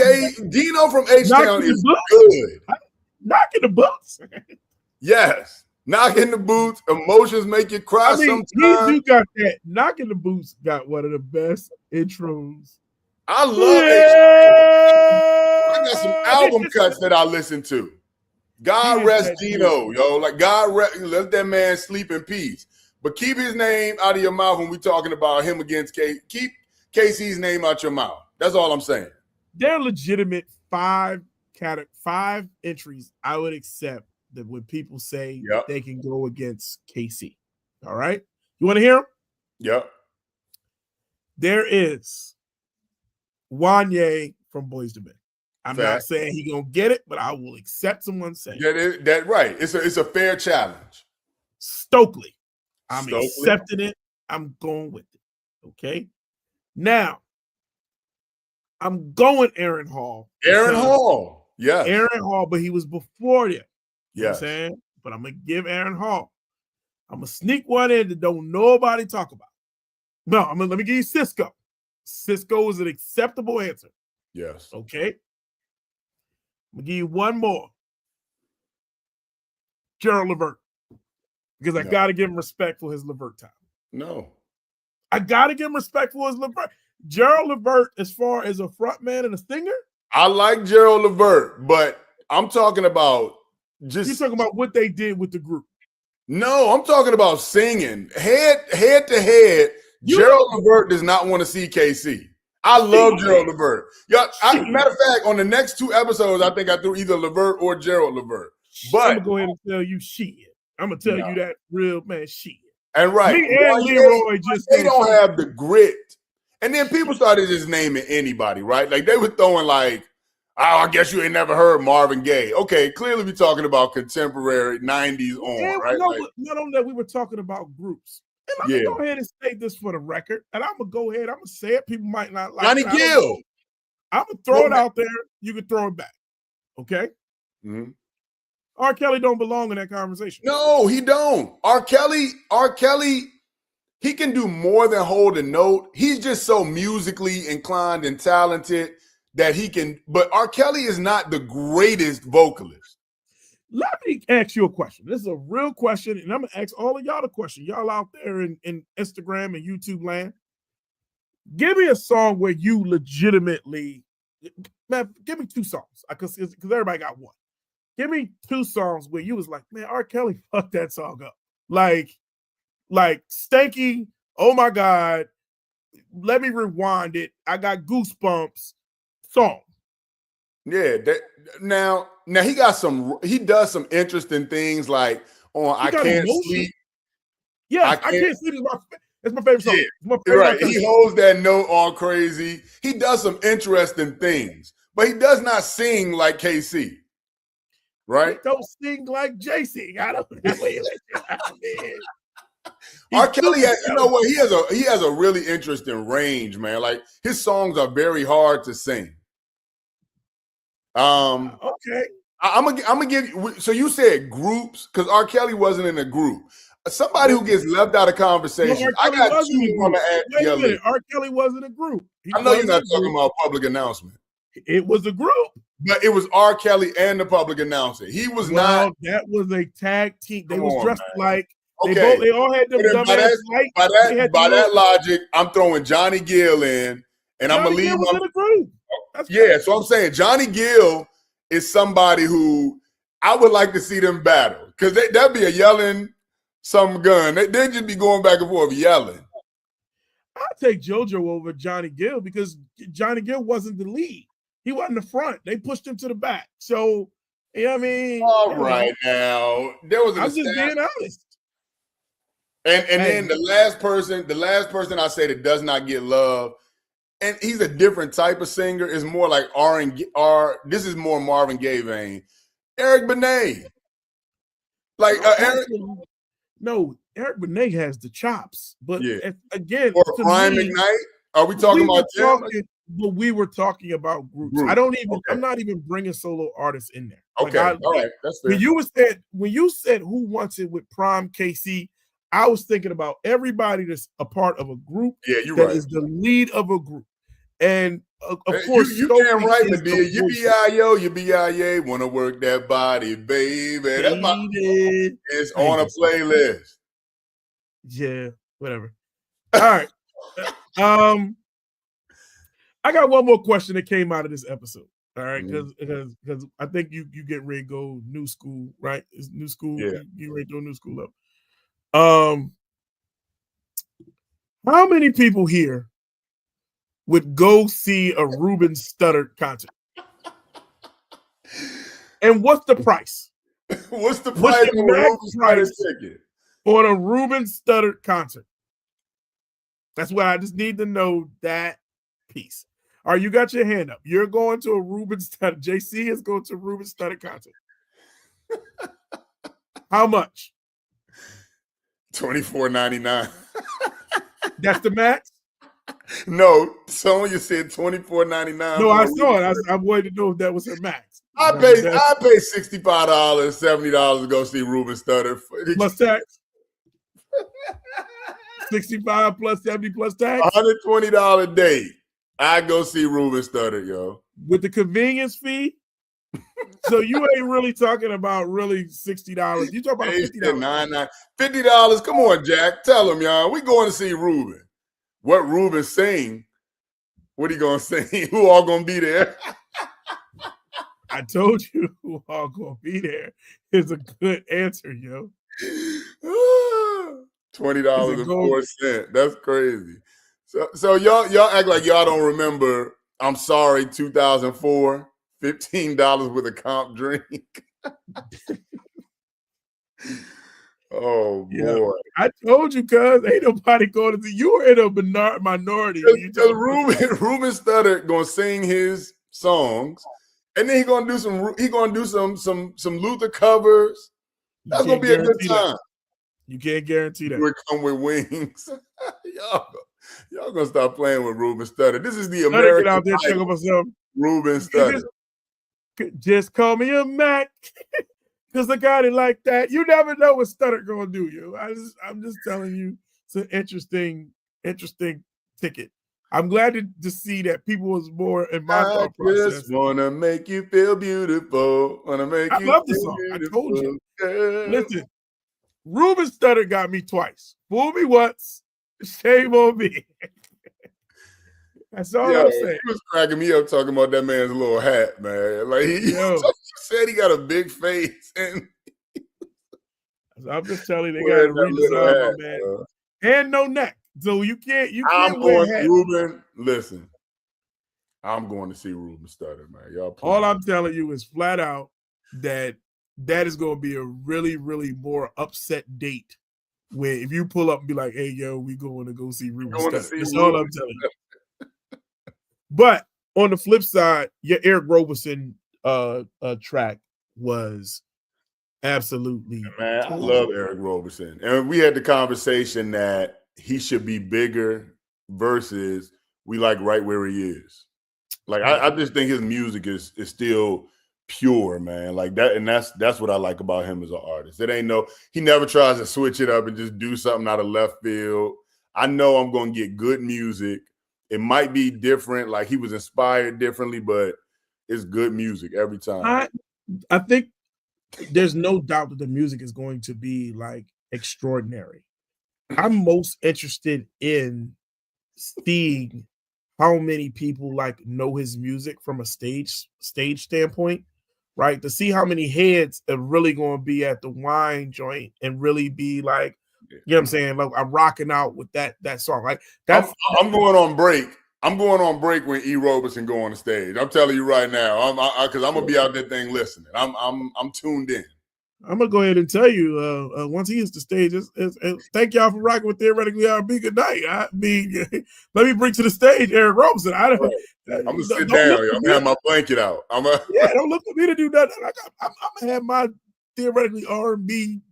Speaker 2: H-Town is good.
Speaker 1: Knocking the boots.
Speaker 2: Yes. Knocking the boots. Emotions make you cry sometimes.
Speaker 1: You got that. Knocking the Boots got one of the best intros.
Speaker 2: I love it. I got some album cuts that I listen to. God rest Dino, yo. Like, let that man sleep in peace. But keep his name out of your mouth when we're talking about him against K. Keep KC's name out your mouth. That's all I'm saying.
Speaker 1: They're legitimate 5 entries I would accept that when people say they can go against KC. All right? You want to hear them?
Speaker 2: Yep.
Speaker 1: There is Wanye from Boys to Men. I'm not saying he gonna get it, but I will accept someone saying
Speaker 2: that. Right. It's a fair challenge.
Speaker 1: Stokely. I'm accepting it. I'm going with it. Okay. Now, I'm going Aaron Hall.
Speaker 2: Aaron Hall. Yeah.
Speaker 1: Aaron Hall, but he was before that. You know what I'm
Speaker 2: Yes.
Speaker 1: saying? But I'm gonna give Aaron Hall. I'm gonna sneak one in that don't nobody talk about. No, let me give you Cisco. Cisco is an acceptable answer.
Speaker 2: Yes.
Speaker 1: Okay. I'm gonna give you one more. Gerald Levert. because I got to give him respect for his Levert time.
Speaker 2: No.
Speaker 1: I got to give him respect for his Levert. Gerald Levert, as far as a front man and a singer.
Speaker 2: I like Gerald Levert, but I'm talking about just.
Speaker 1: You're talking about what they did with the group.
Speaker 2: No, I'm talking about singing. Head to head, Gerald Levert does not want to see KC. I love Gerald Levert. Matter of fact, on the next 2 episodes, I think I threw either Levert or Gerald Levert. But
Speaker 1: I'm gonna go ahead and tell you shit. I'm gonna tell you that real man shit.
Speaker 2: And right,
Speaker 1: me and Leroy just
Speaker 2: they don't have the grit. And then people started just naming anybody, right? Like they were throwing like, oh, I guess you ain't never heard Marvin Gaye. Okay, clearly we're talking about contemporary 90s on, right?
Speaker 1: No, not only that, we were talking about groups. And let me go ahead and say this for the record. And I'm going to go ahead. I'm going to say it. People might not like
Speaker 2: Johnny Gill.
Speaker 1: I'm going to throw it out there. You can throw it back. Okay?
Speaker 2: Mm-hmm.
Speaker 1: R. Kelly don't belong in that conversation.
Speaker 2: No, he don't. R. Kelly, he can do more than hold a note. He's just so musically inclined and talented that he can. But R. Kelly is not the greatest vocalist.
Speaker 1: Let me ask you a question. This is a real question, and I'm going to ask all of y'all the question. Y'all out there in Instagram and YouTube land, give me a song where you legitimately, man, give me 2 songs, because everybody got one. Give me 2 songs where you was like, man, R. Kelly fucked that song up. Like Stanky, oh my God, let me rewind it. I got goosebumps song.
Speaker 2: Yeah, now he does some interesting things like on I Can't Sleep.
Speaker 1: Yeah, I Can't Sleep is my favorite song.
Speaker 2: Yeah, right. He holds that note on Crazy. He does some interesting things, but he does not sing like KC. Right?
Speaker 1: He don't sing like JC. I don't know.
Speaker 2: R. Kelly, you know what? He has a really interesting range, man. Like his songs are very hard to sing.
Speaker 1: Okay.
Speaker 2: I'm gonna give you. So you said groups because R. Kelly wasn't in a group. Somebody who gets left out of conversation. I got 2 I'm gonna add together.
Speaker 1: R. Kelly wasn't a group.
Speaker 2: I know you're not talking about Public Announcement.
Speaker 1: It was a group,
Speaker 2: but it was R. Kelly and the Public Announcer. He was not.
Speaker 1: That was a tag team. They was dressed like.
Speaker 2: Okay.
Speaker 1: They all had them dumbass lights.
Speaker 2: By that logic, I'm throwing Johnny Gill in, and I'm gonna leave him.
Speaker 1: In a group.
Speaker 2: So I'm saying Johnny Gill is somebody who I would like to see them battle because that'd be a yelling some gun. They'd just be going back and forth yelling.
Speaker 1: I'd take JoJo over Johnny Gill because Johnny Gill wasn't the lead. He wasn't the front. They pushed him to the back. So, you know what I mean?
Speaker 2: All right, now there was.
Speaker 1: I'm just being honest.
Speaker 2: And then the last person I say that does not get love, and he's a different type of singer, is more like R. This is more Marvin Gaye vein. Eric Benet. Like Eric.
Speaker 1: No, Eric Benet has the chops, but again,
Speaker 2: or Brian McKnight. Are we talking about them?
Speaker 1: But we were talking about groups. I'm not even bringing solo artists in there.
Speaker 2: Okay, all right, that's fair.
Speaker 1: When you said Who Wants It with Prime KC, I was thinking about everybody that's a part of a group.
Speaker 2: Yeah, you're
Speaker 1: that
Speaker 2: right.
Speaker 1: is the lead of a group, and of course,
Speaker 2: you can't write the deal. You be wanna work that body, baby. That's it's on a playlist.
Speaker 1: Yeah, whatever. All right. I got one more question that came out of this episode. All right, because I think you get ready to go new school, right? It's new school.
Speaker 2: Yeah.
Speaker 1: You ready to go new school level. How many people here would go see a Ruben Studdard concert? And what's the price?
Speaker 2: What's the price for
Speaker 1: a Ruben Studdard concert? That's what I just need to know, that piece. All right, you got your hand up. You're going to a Ruben Studdard. JC is going to a Ruben Studdard concert. How much?
Speaker 2: $24.99.
Speaker 1: That's the max?
Speaker 2: No, Sonya said $24.99.
Speaker 1: No, I saw it. I wanted to know if that was her max.
Speaker 2: I pay $65, $70 to go see Ruben Studdard.
Speaker 1: Plus tax? 65 plus 70 plus tax?
Speaker 2: $120 a day. I go see Ruben Studdard, yo.
Speaker 1: With the convenience fee? So you ain't really talking about really $60. You talking about $50.
Speaker 2: $50. Come on, Jack. Tell him, y'all. We going to see Ruben. What Ruben sing? What he gonna sing? Who all gonna be there?
Speaker 1: I told you who all gonna be there. Is a good answer, yo.
Speaker 2: $20.04. That's crazy. So y'all act like y'all don't remember. I'm sorry, 2004. $15 with a comp drink. Oh boy!
Speaker 1: Yeah. I told you, cuz ain't nobody going to see. You were in a minority.
Speaker 2: Ruben Studdard gonna sing his songs, and then he gonna do some Luther covers. That's gonna be a good time.
Speaker 1: You can't guarantee that.
Speaker 2: We come with wings. y'all gonna stop playing with Ruben Studdard. This is the American.
Speaker 1: Get out there, check up myself.
Speaker 2: Ruben Studdard.
Speaker 1: Just call me a Mac. Because I got it like that. You never know what Studdard gonna do, you. I'm just telling you, it's an interesting ticket. I'm glad to see that people was more in my thought process.
Speaker 2: Just wanna make you feel beautiful.
Speaker 1: I love the song. Beautiful. I told you. Girl. Listen, Ruben Studdard got me twice. Fool me once, shame on me. That's all I'm saying.
Speaker 2: He was cracking me up talking about that man's little hat, man. Like he said he got a big face, and
Speaker 1: I'm just telling you, they got to redesign my man. And no neck. So you can't
Speaker 2: I'm
Speaker 1: wear
Speaker 2: going
Speaker 1: hat.
Speaker 2: Ruben. Listen, I'm going to see Ruben Studdard, man. Y'all.
Speaker 1: All I'm telling you is flat out that is going to be a really, really more upset date. Where if you pull up and be like, "Hey, yo, we going to go see Ruben Studdard." That's all I'm telling you. But on the flip side, your Eric Roberson track was absolutely.
Speaker 2: Man, I love Eric Roberson, and we had the conversation that he should be bigger versus we like right where he is. Like I just think his music is still pure, man. Like that, and that's what I like about him as an artist. He never tries to switch it up and just do something out of left field. I know I'm gonna get good music. It might be different, like he was inspired differently, but it's good music every time.
Speaker 1: I think there's no doubt that the music is going to be like extraordinary. I'm most interested in seeing how many people like know his music from a stage standpoint, right? To see how many heads are really going to be at the wine joint and really be like, you know what I'm saying? Like I'm rocking out with that song. Like that's
Speaker 2: I'm going on break. I'm going on break when E. Roberson go on the stage. I'm telling you right now, because I'm gonna be out there thing listening. I'm tuned in.
Speaker 1: I'm gonna go ahead and tell you, once he hits the stage, thank y'all for rocking with Theoretically R&B. Good night. I mean, let me bring to the stage Eric Roberson.
Speaker 2: I'm gonna sit down. I'm gonna have my blanket out.
Speaker 1: Don't look for me to do nothing. I'm gonna have my Theoretically R&B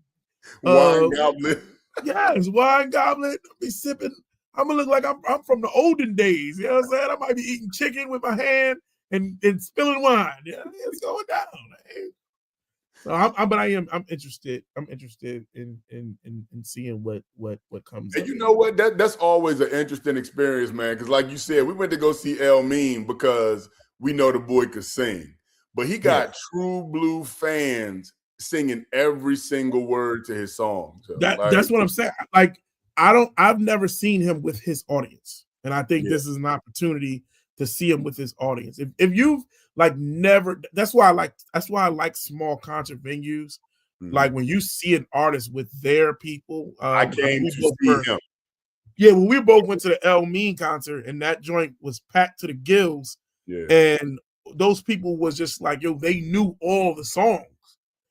Speaker 2: wine goblet.
Speaker 1: Yes, wine goblet. I'll be sipping. I'm gonna look like I'm from the olden days. You know what I'm saying? I might be eating chicken with my hand and spilling wine. Yeah, it's going down. So I'm interested. I'm interested in seeing what comes.
Speaker 2: And you know what? That's always an interesting experience, man. Because like you said, we went to go see El Mean because we know the boy could sing, but he got true blue fans singing every single word to his song. So,
Speaker 1: that's what I'm saying. Like I've never seen him with his audience, and I think this is an opportunity to see him with his audience. If you've like never, that's why I like small concert venues. Mm-hmm. Like when you see an artist with their people.
Speaker 2: I came to see him.
Speaker 1: Yeah, when we both went to the El Mean concert, and that joint was packed to the gills. Yeah, and those people was just like, yo, they knew all the songs.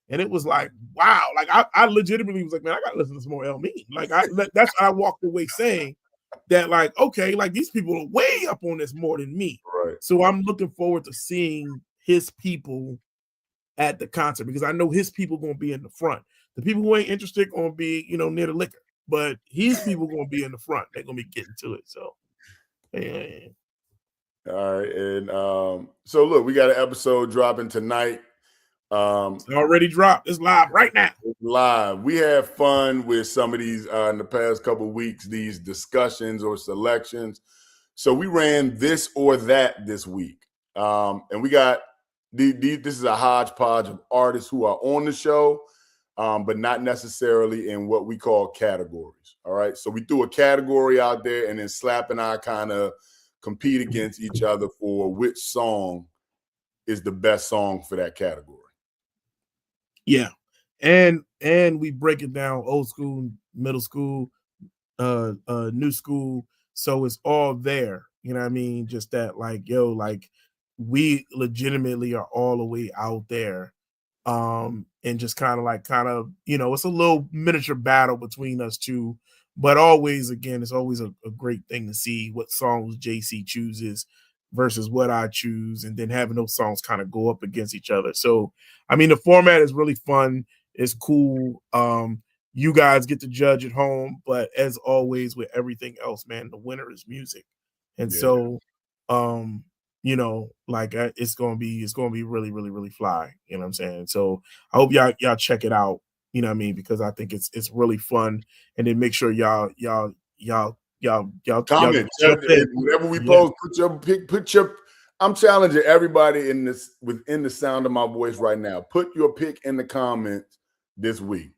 Speaker 1: And it was like, wow. Like I legitimately was like, man, I gotta listen to some more El Mean. Like that's I walked away saying that, like, okay, like these people are way up on this more than me.
Speaker 2: Right.
Speaker 1: So I'm looking forward to seeing his people at the concert because I know his people gonna be in the front. The people who ain't interested gonna be, near the liquor, but his people gonna be in the front. They're gonna be getting to it. So yeah.
Speaker 2: All right. And so look, we got an episode dropping tonight.
Speaker 1: It's already dropped. It's live right now.
Speaker 2: It's live. We had fun with some of these in the past couple of weeks, these discussions or selections. So we ran this or that this week. And we got this is a hodgepodge of artists who are on the show, but not necessarily in what we call categories. All right. So we threw a category out there, and then Slap and I kind of compete against each other for which song is the best song for that category.
Speaker 1: Yeah. And we break it down old school, middle school, new school. So it's all there. You know what I mean? Just that, like, yo, like, we legitimately are all the way out there. And just kind of, you know, it's a little miniature battle between us two. But always, again, it's always a great thing to see what songs JC chooses versus what I choose, and then having those songs kind of go up against each other. So, I mean, the format is really fun. It's cool. You guys get to judge at home, but as always with everything else, man, the winner is music. And so, you know, like, it's gonna be really, really, really fly. You know what I'm saying? So I hope y'all check it out. You know what I mean? Because I think it's really fun. And then make sure y'all
Speaker 2: comment whatever we post. Put your. I'm challenging everybody in this within the sound of my voice right now. Put your pick in the comments this week.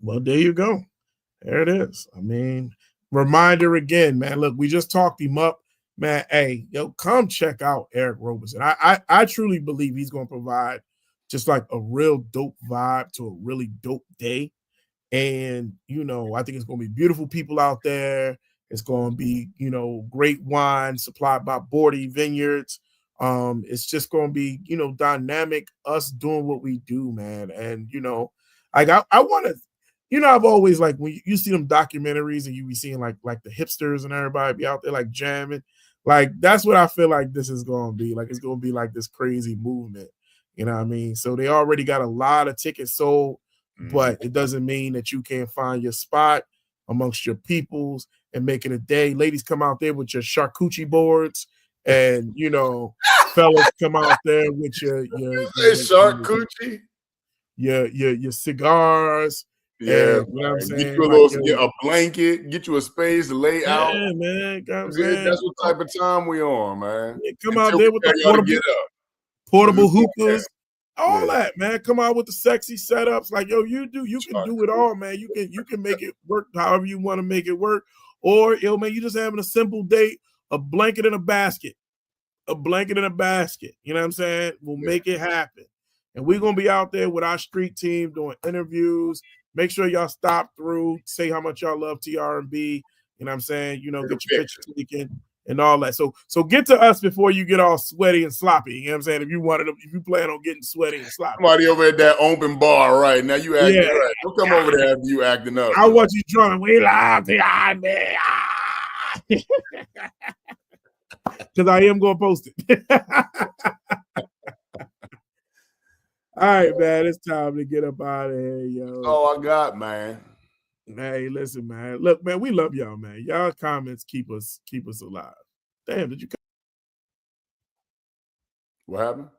Speaker 1: Well, there you go. There it is. I mean, reminder again, man. Look, we just talked him up, man. Hey, yo, come check out Eric Roberson. I truly believe he's going to provide just like a real dope vibe to a really dope day. And, you know, I think it's going to be beautiful people out there. It's going to be, you know, great wine supplied by Bordy Vineyards. It's just going to be, you know, dynamic, us doing what we do, man. And, you know, like I want to, you know, I've always, like, when you see them documentaries and you be seeing like the hipsters and everybody be out there like jamming, like, that's what I feel like this is going to be. Like, it's going to be like this crazy movement. You know what I mean? So they already got a lot of tickets sold, but it doesn't mean that you can't find your spot amongst your peoples and make it a day. Ladies, come out there with your charcuterie boards, and, you know, fellas, come out there with your
Speaker 2: charcuterie,
Speaker 1: your cigars.
Speaker 2: Yeah,
Speaker 1: and, you know what I'm saying?
Speaker 2: Get you a blanket, get you a space to lay out.
Speaker 1: Yeah, man.
Speaker 2: That's what type of time we on, man.
Speaker 1: Yeah, come out there with the portable hookahs, all that, man. Come out with the sexy setups. Like, yo, you can do it all, man. You can make it work however you want to make it work. Or, yo, man, you just having a simple date, a blanket and a basket. A blanket and a basket. You know what I'm saying? We'll make it happen. And we're going to be out there with our street team doing interviews. Make sure y'all stop through, say how much y'all love TR&B. You know what I'm saying? You know, get your picture taken and all that. So get to us before you get all sweaty and sloppy. You know what I'm saying? If you plan on getting sweaty and sloppy.
Speaker 2: Somebody over at that open bar right now, you acting right. Don't come over there after you acting up.
Speaker 1: I want you drunk. We love TR&B. Because I am going to post it. All right, man. It's time to get up out of here, yo.
Speaker 2: That's all I got, man.
Speaker 1: Hey, listen, man. Look, man, we love y'all, man. Y'all comments keep us alive. Damn, did you?
Speaker 2: What happened?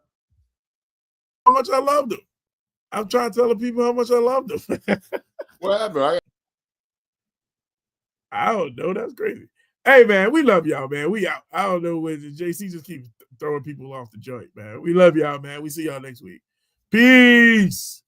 Speaker 1: How much I loved them. I'm trying to tell the people how much I loved them.
Speaker 2: What happened?
Speaker 1: I don't know. That's crazy. Hey, man, we love y'all, man. We out. I don't know when JC just keeps throwing people off the joint, man. We love y'all, man. We see y'all next week. Peace.